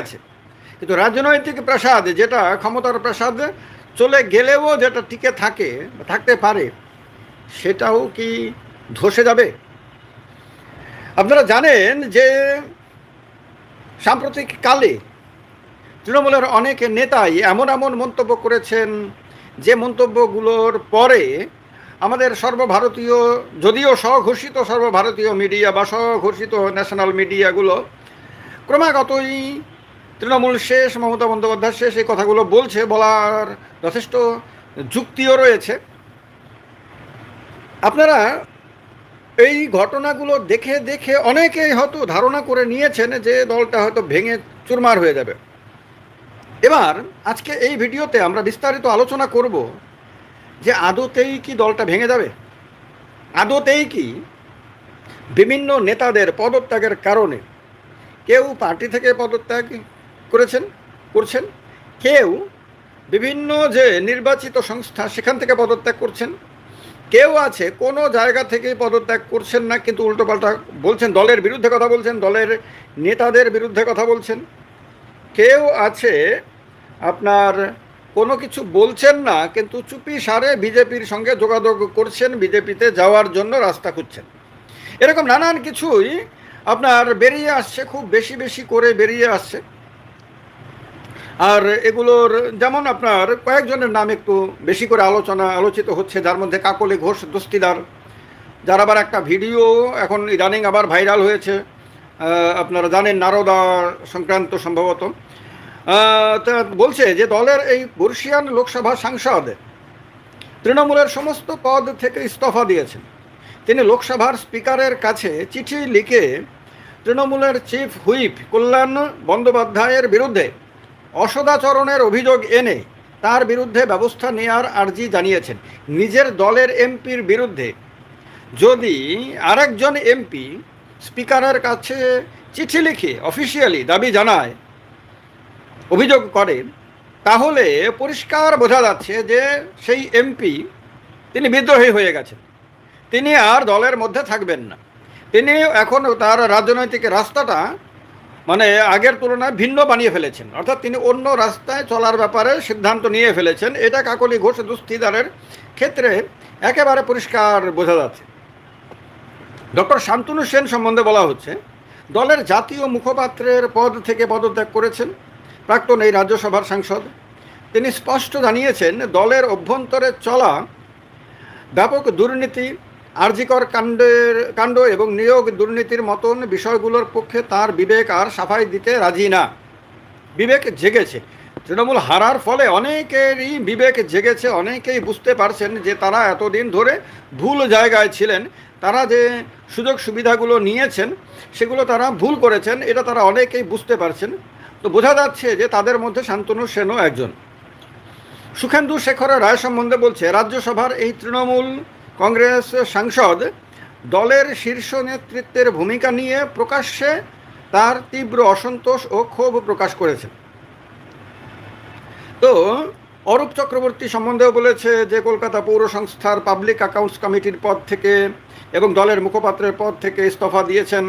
আছে, কিন্তু রাজনৈতিক প্রাসাদ, যেটা ক্ষমতার প্রাসাদ, চলে গেলেও যেটা টিকে থাকতে পারে, সেটাও কি ধসে যাবে? আপনারা জানেন যে সাম্প্রতিক কালে তৃণমূলের অনেক নেতাই এমন এমন মন্তব্য করেছেন, যে মন্তব্যগুলোর পরে আমাদের সর্বভারতীয়, যদিও স্বঘোষিত সর্বভারতীয় মিডিয়া বা স্বঘোষিত ন্যাশনাল মিডিয়াগুলো ক্রমাগতই তৃণমূল শেষ, মমতা বন্দ্যোপাধ্যায় শেষ, এই কথাগুলো বলছে, বলার যথেষ্ট যুক্তিও রয়েছে। আপনারা এই ঘটনাগুলো দেখে দেখে অনেকেই হয়তো ধারণা করে নিয়েছেন যে দলটা হয়তো ভেঙে চুরমার হয়ে যাবে। এবার আজকে এই ভিডিওতে আমরা বিস্তারিত আলোচনা করব যে আদতেই কি দলটা ভেঙে যাবে, আদতেই কি বিভিন্ন নেতাদের পদত্যাগের কারণে, কেউ পার্টি থেকে পদত্যাগ করছেন, কেউ বিভিন্ন যে নির্বাচিত সংস্থা সেখান থেকে পদত্যাগ করছেন, কেউ আছে কোনো জায়গা থেকেই পদত্যাগ করছেন না, কিন্তু উল্টোপাল্টা বলছেন, দলের বিরুদ্ধে কথা বলছেন, দলের নেতাদের বিরুদ্ধে কথা বলছেন। কেউ আছে আপনার কোনো কিছু বলছেন না, কিন্তু চুপি সারে বিজেপির সঙ্গে যোগাযোগ করছেন, বিজেপিতে যাওয়ার জন্য রাস্তা খুঁজছেন। এরকম নানান কিছুই আপনার বেরিয়ে আসছে, খুব বেশি বেশি করে বেরিয়ে আসছে। আর এগুলোর যেমন আপনার কয়েকজনের নাম একটু বেশি করে আলোচিত হচ্ছে, যার মধ্যে কাকলি ঘোষ দস্তিদার, যার আবার একটা ভিডিও এখন ইদানিং আবার ভাইরাল হয়েছে, আপনারা জানেন, নারদা সংক্রান্ত সম্ভবত। তা বলছে যে দলের এই বর্ষিয়ান লোকসভা সাংসদ তৃণমূলের সমস্ত পদ থেকে ইস্তফা দিয়েছেন। তিনি লোকসভার স্পিকারের কাছে চিঠি লিখে তৃণমূলের চিফ হুইপ কল্যাণ বন্দ্যোপাধ্যায়ের বিরুদ্ধে অসদাচরণের অভিযোগ এনে তার বিরুদ্ধে ব্যবস্থা নেওয়ার আর্জি জানিয়েছেন। নিজের দলের এমপির বিরুদ্ধে যদি আরেকজন এমপি স্পিকারের কাছে চিঠি লিখে অফিসিয়ালি দাবি জানায়, অভিযোগ করে, তাহলে পরিষ্কার বোঝা যাচ্ছে যে সেই এমপি তিনি বিদ্রোহী হয়ে গেছেন, তিনি আর দলের মধ্যে থাকবেন না। তিনি এখন তার রাজনৈতিক রাস্তাটা মানে আগের তুলনায় ভিন্ন বানিয়ে ফেলেছেন, অর্থাৎ তিনি অন্য রাস্তায় চলার ব্যাপারে সিদ্ধান্ত নিয়ে ফেলেছেন। এটা কাকলি ঘোষ দস্তিদারের ক্ষেত্রে একেবারে পরিষ্কার বোঝা যাচ্ছে। ডক্টর শান্তনু সেন সম্বন্ধে বলা হচ্ছে, দলের জাতীয় মুখপাত্রের পদ থেকে পদত্যাগ করেছেন প্রাক্তন এই রাজ্যসভার সাংসদ। তিনি স্পষ্ট জানিয়েছেন, দলের অভ্যন্তরে চলা ব্যাপক দুর্নীতি, আরজিকর কাণ্ড এবং নিয়োগ দুর্নীতির মতন বিষয়গুলোর পক্ষে তার বিবেক আর সাফাই দিতে রাজি না। বিবেক জেগেছে, তৃণমূল হারার ফলে অনেকেরই বিবেক জেগেছে, অনেকেই বুঝতে পারছেন যে তারা এতদিন ধরে ভুল জায়গায় ছিলেন, তারা যে সুযোগ সুবিধাগুলো নিয়েছেন সেগুলো তারা ভুল করেছেন, এটা তারা অনেকেই বুঝতে পারছেন। তো বোঝা যাচ্ছে যে তাদের মধ্যে শান্তনু সেনও একজন। সুখেন্দু শেখর রায় সম্বন্ধে বলছে, রাজ্যসভার এই তৃণমূল কংগ্রেস সাংসদ দলের শীর্ষ নেতৃত্বের ভূমিকা নিয়ে প্রকাশ্যে তার তীব্র অসন্তোষ ও ক্ষোভ প্রকাশ করেছেন। তো অরূপ চক্রবর্তী সম্বন্ধেও বলেছে যে কলকাতা পৌর সংস্থার পাবলিক অ্যাকাউন্টস কমিটির পদ থেকে এবং দলের মুখপাত্রের পদ থেকে ইস্তফা দিয়েছেন।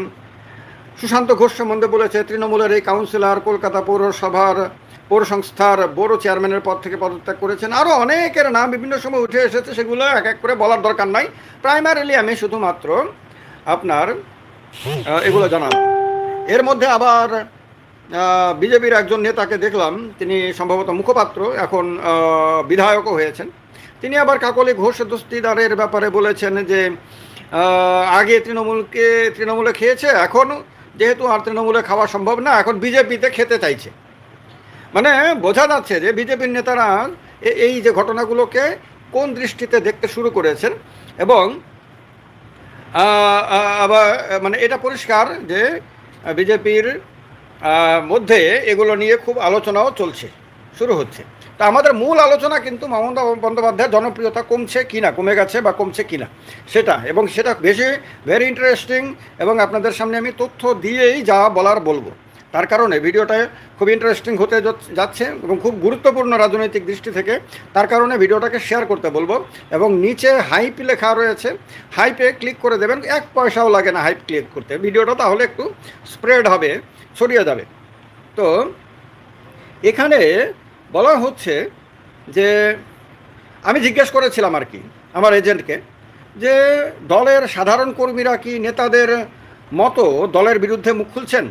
সুশান্ত ঘোষ সম্বন্ধে বলেছে, তৃণমূলের এই কাউন্সিলর কলকাতা পৌর সংস্থার বড় চেয়ারম্যানের পদ থেকে পদত্যাগ করেছেন। আরও অনেকের নাম বিভিন্ন সময় উঠে এসেছে, সেগুলো এক এক করে বলার দরকার নাই। প্রাইমারিলি আমি শুধুমাত্র আপনার এগুলো জানাব। এর মধ্যে আবার বিজেপির একজন নেতাকে দেখলাম, তিনি সম্ভবত মুখপাত্র, এখন বিধায়কও হয়েছেন। তিনি আবার কাকলি ঘোষ দস্তিদারের ব্যাপারে বলেছেন যে আগে তৃণমূলে খেয়েছে, এখন যেহেতু আর তৃণমূলে খাওয়া সম্ভব না, এখন বিজেপিতে খেতে চাইছে। মানে বোঝা যাচ্ছে যে বিজেপির নেতারা এই যে ঘটনাগুলোকে কোন দৃষ্টিতে দেখতে শুরু করেছেন, এবং আবার মানে এটা পরিষ্কার যে বিজেপির মধ্যে এগুলো নিয়ে খুব আলোচনাও শুরু হচ্ছে। তা আমাদের মূল আলোচনা কিন্তু মমতা বন্দ্যোপাধ্যায়ের জনপ্রিয়তা কমে গেছে বা কমছে কিনা সেটা, এবং সেটা ভেরি ইন্টারেস্টিং, এবং আপনাদের সামনে আমি তথ্য দিয়েই যা বলবো। তার কারণে ভিডিওটা খুব ইন্টারেস্টিং হতে যাচ্ছে এবং খুব গুরুত্বপূর্ণ রাজনৈতিক দৃষ্টি থেকে, তার কারণে ভিডিওটাকে শেয়ার করতে বলবো। এবং নিচে হাইপ লেখা রয়েছে, হাইপে ক্লিক করে দেবেন, 1 পয়সাও লাগে না হাইপ ক্লিক করতে। ভিডিওটা তাহলে একটু স্প্রেড হবে, ছড়িয়ে যাবে। তো তো এখানে বলা হচ্ছে যে আমি জিজ্ঞেস করেছিলাম আর কি আমার এজেন্টকে যে দলের সাধারণ কর্মীরা কি নেতাদের মতো দলের বিরুদ্ধে মুখ খুলছেন?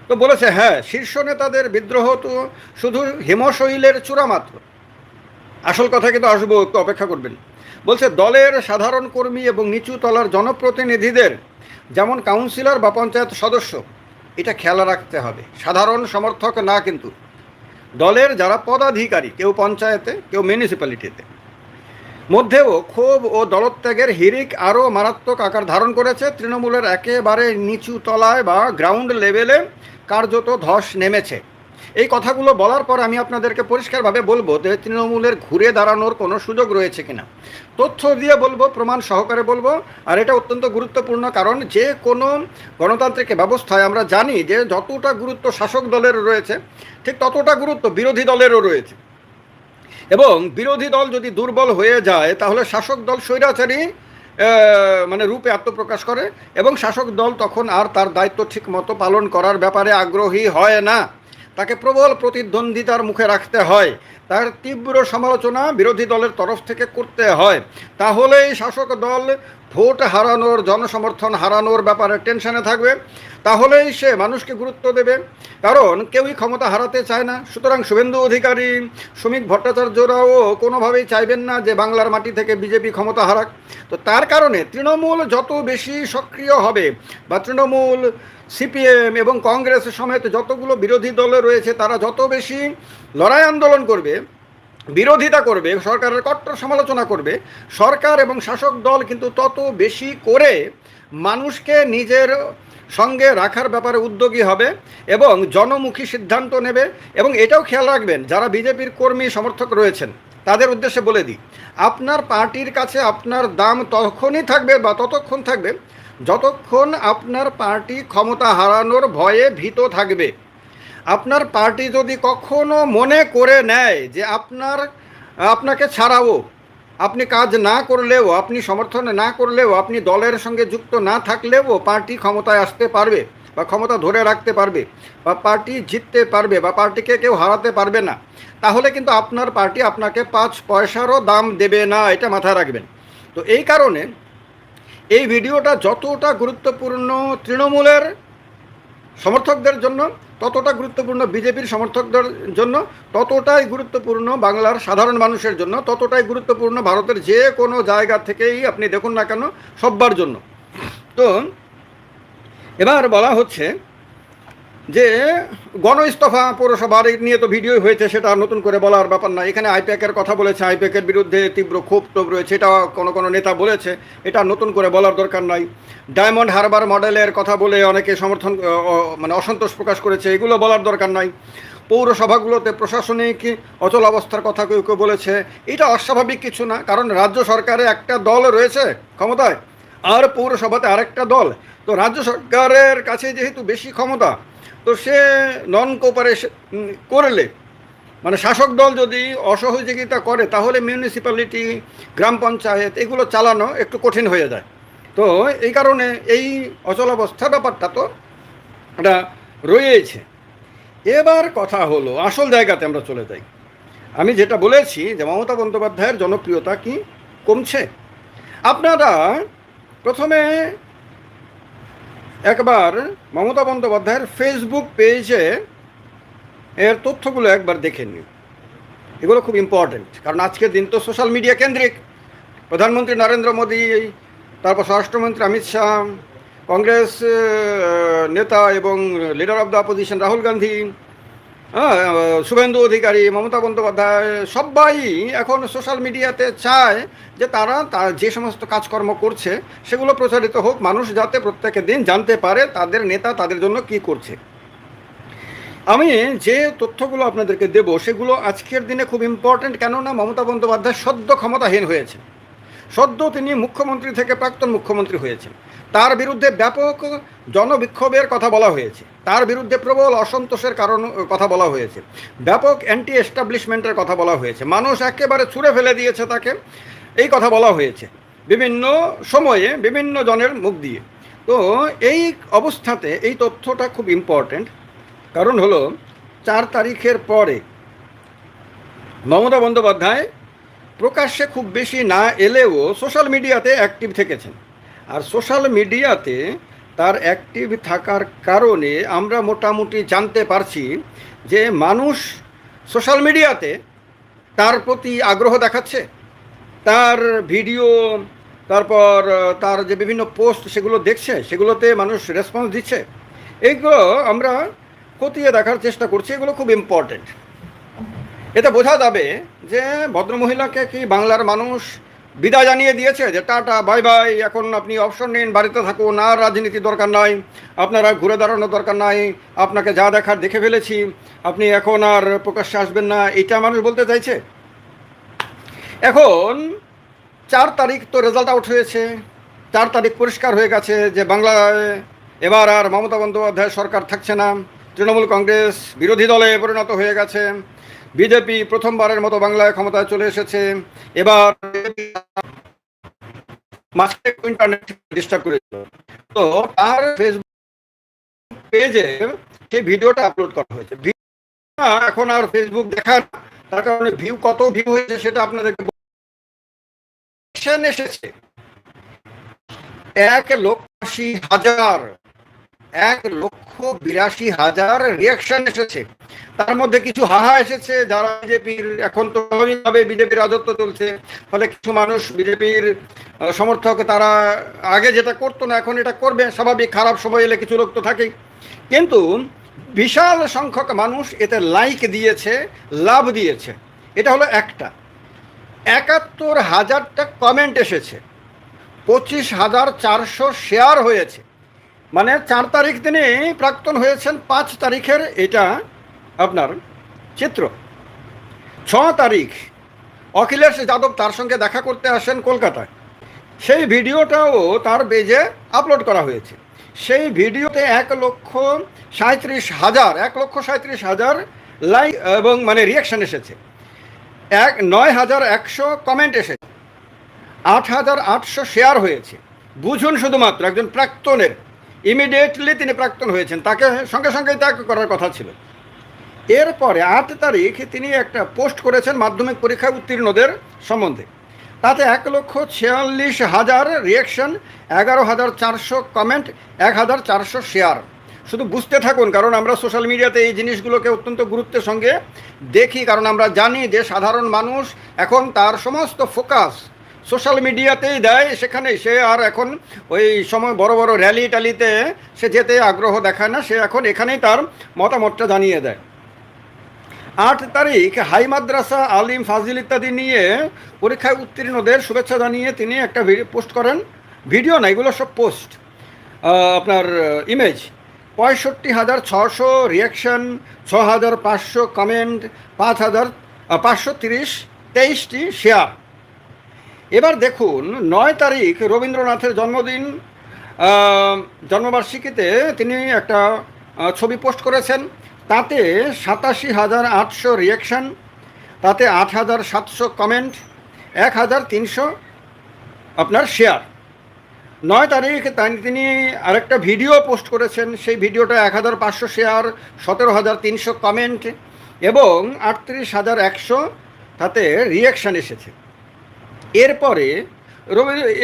তো বলেছে হ্যাঁ, শীর্ষ নেতাদের বিদ্রোহ তো শুধু হিমশৈলের চূড়া মাত্র। আসল কথা কিন্তু আসবো, একটু অপেক্ষা করবেন। বলছে দলের সাধারণ কর্মী এবং নিচু তলার জনপ্রতিনিধিদের, যেমন কাউন্সিলর বা পঞ্চায়েত সদস্য, এটা খেয়াল রাখতে হবে, সাধারণ সমর্থক না কিন্তু দলের যারা পদাধিকারী, কেউ পঞ্চায়েতে কেউ মিউনিসিপ্যালিটিতে, মধ্যেও ক্ষোভ ও দলত্যাগের হিড়িক আরও মারাত্মক আকার ধারণ করেছে। তৃণমূলের একেবারে নিচু তলায় বা গ্রাউন্ড লেভেলে কার্যত ধস নেমেছে। এই কথাগুলো বলার পর আমি আপনাদেরকে পরিষ্কারভাবে বলবো যে তৃণমূলের ঘুরে দাঁড়ানোর কোনো সুযোগ রয়েছে কিনা, তথ্য দিয়ে বলবো, প্রমাণ সহকারে বলবো। আর এটা অত্যন্ত গুরুত্বপূর্ণ, কারণ যে কোনো গণতান্ত্রিক ব্যবস্থায় আমরা জানি যে যতটা গুরুত্ব শাসক দলের রয়েছে ঠিক ততটা গুরুত্ব বিরোধী দলেরও রয়েছে। এবং বিরোধী দল যদি দুর্বল হয়ে যায় তাহলে শাসক দল স্বৈরাচারী মানে রূপে আত্মপ্রকাশ করে এবং শাসক দল তখন আর তার দায়িত্ব ঠিক মতো পালন করার ব্যাপারে আগ্রহী হয় না। তাকে প্রবল প্রতিদ্বন্দ্বিতার মুখে রাখতে হয়, তার তীব্র সমালোচনা বিরোধী দলের তরফ থেকে করতে হয়। তাহলেই শাসক দল ভোট হারানোর, জনসমর্থন হারানোর ব্যাপারে টেনশনে থাকবে, তাহলেই সে মানুষকে গুরুত্ব দেবে, কারণ কেউই ক্ষমতা হারাতে চায় না। সুতরাং শুভেন্দু অধিকারী, শ্রমিক ভট্টাচার্যরাও কোনোভাবেই চাইবেন না যে বাংলার মাটি থেকে বিজেপি ক্ষমতা হারাক। তো তার কারণে তৃণমূল যত বেশি সক্রিয় হবে বা তৃণমূল, সিপিএম এবং কংগ্রেস সমেত যতগুলো বিরোধী দল রয়েছে তারা যত বেশি লড়াই আন্দোলন করবে, বিরোধিতা করবে, সরকারের কট্টর সমালোচনা করবে, সরকার এবং শাসক দল কিন্তু তত বেশি করে মানুষকে নিজের সঙ্গে রাখার ব্যাপারে উদ্যোগী হবে এবং জনমুখী সিদ্ধান্ত নেবে। এবং এটাও খেয়াল রাখবেন, যারা বিজেপির কর্মী সমর্থক রয়েছেন তাদের উদ্দেশ্যে বলে দিই, আপনার পার্টির কাছে আপনার দাম তখনই থাকবে বা ততক্ষণ থাকবে যতক্ষণ আপনার পার্টি ক্ষমতা হারানোর ভয়ে ভীত থাকবে। আপনার পার্টি যদি কখনো মনে করে নেয় যে আপনাকে ছাড়াও, আপনি কাজ না করলেও, আপনি সমর্থন না করলেও, আপনি দলের সঙ্গে যুক্ত না থাকলেও পার্টি ক্ষমতায় আসতে পারবে বা ক্ষমতা ধরে রাখতে পারবে বা পার্টি জিততে পারবে বা পার্টিকে কেউ হারাতে পারবে না, তাহলে কিন্তু আপনার পার্টি আপনাকে 5 পয়সারও দাম দেবে না, এটা মাথায় রাখবেন। তো এই কারণে এই ভিডিওটা যতটা গুরুত্বপূর্ণ তৃণমূলের সমর্থকদের জন্য, ততটা গুরুত্বপূর্ণ বিজেপির সমর্থকদের জন্য, ততটাই গুরুত্বপূর্ণ বাংলার সাধারণ মানুষের জন্য, ততটাই গুরুত্বপূর্ণ ভারতের যে কোনো জায়গা থেকেই আপনি দেখুন না কেন, সব্বার জন্য। তো এবার বলা হচ্ছে যে গণ ইস্তফা পৌরসভার নিয়ে তো ভিডিও হয়েছে, সেটা নতুন করে বলার ব্যাপার না। এখানে আইপ্যাকের কথা বলেছে, আইপ্যাকের বিরুদ্ধে তীব্র ক্ষোভ টোভ রয়েছে, এটা কোনো নেতা বলেছে, এটা নতুন করে বলার দরকার নাই। ডায়মন্ড হারবার মডেলের কথা বলে অনেকে সমর্থন মানে অসন্তোষ প্রকাশ করেছে, এগুলো বলার দরকার নাই। পৌরসভাগুলোতে প্রশাসনিক অচল অবস্থার কথা কেউ কেউ বলেছে, এটা অস্বাভাবিক কিছু না, কারণ রাজ্য সরকারে একটা দল রয়েছে ক্ষমতায় আর পৌরসভাতে আরেকটা দল। তো রাজ্য সরকারের কাছে যেহেতু বেশি ক্ষমতা, তো সে নন কোপারেশন করলে, মানে শাসক দল যদি অসহযোগিতা করে, তাহলে মিউনিসিপ্যালিটি, গ্রাম পঞ্চায়েত এগুলো চালানো একটু কঠিন হয়ে যায়। তো এই কারণে এই অচলাবস্থা ব্যাপারটা তো এটা রয়েছে। এবার কথা হলো আসল জায়গাতে আমরা চলে যাই। আমি যেটা বলেছি যে মমতা বন্দ্যোপাধ্যায়ের জনপ্রিয়তা কি কমছে। আপনারা প্রথমে একবার মমতা বন্দ্যোপাধ্যায়ের ফেসবুক পেজে এর তথ্যগুলো একবার দেখে নিন, এগুলো খুব ইম্পর্টেন্ট, কারণ আজকের দিন তো সোশ্যাল মিডিয়া কেন্দ্রিক। প্রধানমন্ত্রী নরেন্দ্র মোদী, তারপর স্বরাষ্ট্রমন্ত্রী অমিত শাহ, কংগ্রেস নেতা এবং leader of the opposition Rahul Gandhi, Suvendu Adhikari, Mamata Bandyopadhyay, সবাই এখন সোশ্যাল মিডিয়াতে চায় যে তারা যে সমস্ত কাজকর্ম করছে সেগুলো প্রচারিত হোক, মানুষ যাতে প্রত্যেক দিন জানতে পারে তাদের নেতা তাদের জন্য কি করছে। আমি যে তথ্যগুলো আপনাদেরকে দেব সেগুলো আজকের দিনে খুব ইম্পর্ট্যান্ট, কেননা মমতা বন্দ্যোপাধ্যায় সদ্য ক্ষমতাহীন হয়েছে, সদ্য তিনি মুখ্যমন্ত্রী থেকে প্রাক্তন মুখ্যমন্ত্রী হয়েছেন, তার বিরুদ্ধে ব্যাপক জনবিক্ষোভের কথা বলা হয়েছে, তার বিরুদ্ধে প্রবল অসন্তোষের কারণ কথা বলা হয়েছে, ব্যাপক অ্যান্টি এস্টাবলিশমেন্টের কথা বলা হয়েছে, মানুষ একেবারে ছুঁড়ে ফেলে দিয়েছে তাকে, এই কথা বলা হয়েছে বিভিন্ন সময়ে বিভিন্ন জনের মুখ দিয়ে। তো এই অবস্থাতে এই তথ্যটা খুব ইম্পর্ট্যান্ট, কারণ হলো 4 তারিখের পরে মমতা বন্দ্যোপাধ্যায় প্রকাশ্যে খুব বেশি না এলেও সোশ্যাল মিডিয়াতে অ্যাক্টিভ থেকেছেন। আর সোশ্যাল মিডিয়াতে তার অ্যাক্টিভ থাকার কারণে আমরা মোটামুটি জানতে পারছি যে মানুষ সোশ্যাল মিডিয়াতে তার প্রতি আগ্রহ দেখাচ্ছে, তার ভিডিও, তারপর তার যে বিভিন্ন পোস্ট সেগুলো দেখছে, সেগুলোতে মানুষ রেসপন্স দিচ্ছে। এইগুলো আমরা খতিয়ে দেখার চেষ্টা করছি, এগুলো খুব ইম্পর্টেন্ট। এতে বোঝা যাবে যে ভদ্রমহিলাকে কি বাংলার মানুষ বিদায় জানিয়ে দিয়েছে, যে টাটা বাই বাই, এখন আপনি অবসর নিন, বাড়িতে থাকুন, আর রাজনীতি দরকার নাই, আপনারা ঘুরে দাঁড়ানোর দরকার নাই, আপনাকে যা দেখার দেখে ফেলেছি, আপনি এখন আর প্রকাশ্যে আসবেন না, এটা মানুষ বলতে চাইছে। এখন 4 তারিখ তো রেজাল্ট আউট হয়েছে, 4 তারিখ পরিষ্কার হয়ে গেছে যে বাংলায় এবার আর মমতা বন্দ্যোপাধ্যায় সরকার থাকছে না, তৃণমূল কংগ্রেস বিরোধী দলে পরিণত হয়ে গেছে, বিজেপি প্রথমবারের মতো বাংলায় ক্ষমতায় চলে এসেছে। এবার ইন্টারনেট ডিস্টার্ব করেছিল, তো তার ফেসবুক পেজে সেই ভিডিওটা আপলোড করা হয়েছে। এখন আর ফেসবুক দেখার, তার কারণে কত ভিউ হয়েছে সেটা আপনাদেরকে এসেছে 1,82,000 1,82,000 রিয়াকশন এসেছে। তার মধ্যে কিছু হাহা এসেছে যারা বিজেপির, এখন তো স্বাভাবিকভাবে বিজেপির রাজত্ব চলছে, ফলে কিছু মানুষ বিজেপির সমর্থক, তারা আগে যেটা করতো না এখন এটা করবে, স্বাভাবিক, খারাপ সময় এলে কিছু লোক তো থাকেই। কিন্তু বিশাল সংখ্যক মানুষ এতে লাইক দিয়েছে, লাভ দিয়েছে। এটা হলো একটা। 71,000টা কমেন্ট এসেছে, 25,400 শেয়ার হয়েছে। মানে 4 তারিখ তিনি প্রাক্তন হয়েছেন 5 তারিখের এটা আপনার চিত্র। 6 তারিখ অখিলেশ যাদব তার সঙ্গে দেখা করতে আসেন কলকাতায়, সেই ভিডিওটাও তার পেজে আপলোড করা হয়েছে। সেই ভিডিওতে 1,37,000 লাইক এবং মানে রিয়াকশান এসেছে, 9,100 কমেন্ট এসেছে, 8,800 শেয়ার হয়েছে। বুঝুন, শুধুমাত্র একজন প্রাক্তনের, ইমিডিয়েটলি তিনি প্রাক্তন হয়েছেন, তাকে সঙ্গে সঙ্গেই ত্যাগ করার কথা ছিল। এরপরে 8 তারিখ তিনি একটা পোস্ট করেছেন মাধ্যমিক পরীক্ষায় উত্তীর্ণদের সম্বন্ধে, তাতে 1,46,000 রিয়াকশন, 11,400 কমেন্ট, 1,400 শেয়ার। শুধু বুঝতে থাকুন, কারণ আমরা সোশ্যাল মিডিয়াতে এই জিনিসগুলোকে অত্যন্ত গুরুত্বের সঙ্গে দেখি, কারণ আমরা জানি যে সাধারণ মানুষ এখন তার সমস্ত ফোকাস সোশ্যাল মিডিয়াতেই দেয়, সেখানে সে আর এখন ওই সময় বড় বড় র্যালি ট্যালিতে সে যেতে আগ্রহ দেখায় না, সে এখন এখানেই তার মতামতটা জানিয়ে দেয়। 8 তারিখ হাই মাদ্রাসা, আলিম, ফাজিল ইত্যাদি নিয়ে পরীক্ষায় উত্তীর্ণদের শুভেচ্ছা জানিয়ে তিনি একটা ভিডিও পোস্ট করেন, ভিডিও না, এগুলো সব পোস্ট, আপনার ইমেজ। 65,600 রিয়াকশান, 6,500 কমেন্ট, 5,523টি শেয়ার। এবার দেখুন 9 তারিখ রবীন্দ্রনাথের জন্মদিন, জন্মবার্ষিকীতে তিনি একটা ছবি পোস্ট করেছেন, তাতে 87,800 রিয়াকশান, তাতে 8,700 কমেন্ট, 1,300 আপনার শেয়ার। 9 তারিখ তিনি আরেকটা ভিডিও পোস্ট করেছেন, সেই ভিডিওটা 1,500 শেয়ার, 17,300 কমেন্ট এবং 38,100 তাতে রিয়াকশান এসেছে। এরপরে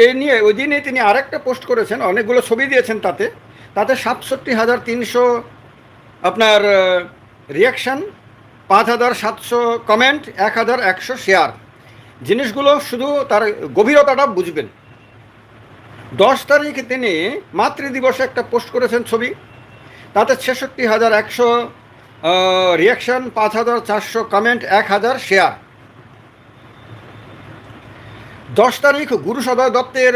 এ নিয়ে ওই দিনে তিনি আরেকটা পোস্ট করেছেন, অনেকগুলো ছবি দিয়েছেন, তাতে 67,300 আপনার রিয়াকশান, 5,700 কমেন্ট, 1,100 শেয়ার। জিনিসগুলো শুধু তার গভীরতাটা বুঝবেন। 10 তারিখ তিনি মাতৃদিবসে একটা পোস্ট করেছেন ছবি, তাতে 66,100 রিয়াকশান, 5,400 কমেন্ট, 1,000 শেয়ার। 10 তারিখ গুরু সদয় দত্তের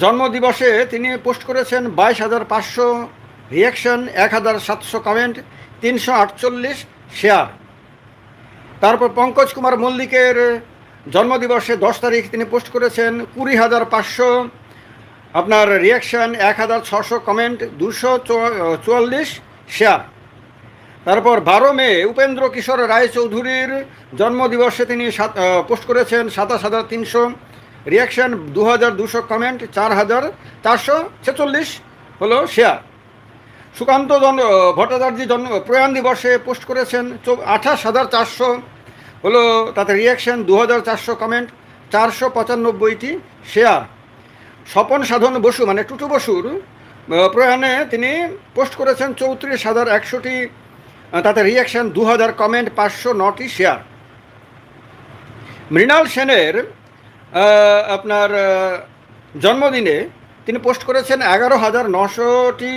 জন্মদিবসে তিনি পোস্ট করেছেন 22,500 রিয়াকশান, 1,700 কমেন্ট, 348 শেয়ার। তারপর পঙ্কজ কুমার মল্লিকের জন্মদিবসে 10 তারিখ তিনি পোস্ট করেছেন 20,500 আপনার রিয়াকশান, 1,600 কমেন্ট, 244 শেয়ার। তারপর 12 মে উপেন্দ্র কিশোর রায়চৌধুরীর জন্মদিবসে তিনি পোস্ট করেছেন 27,300 রিয়াকশান, 2,200 কমেন্ট, 4,446 হলো শেয়ার। সুকান্ত ভট্টাচার্য প্রয়াণ দিবসে পোস্ট করেছেন 28,400 হলো, তাতে রিয়াকশন 2,400 কমেন্ট, 495টি শেয়ার। স্বপন সাধন বসু মানে টুটু বসুর প্রয়াণে তিনি পোস্ট করেছেন 34,100টি, তাতে রিয়াকশন 2,000 কমেন্ট, 509টি শেয়ার। মৃণাল সেনের আপনার জন্মদিনে তিনি পোস্ট করেছেন 11,900টি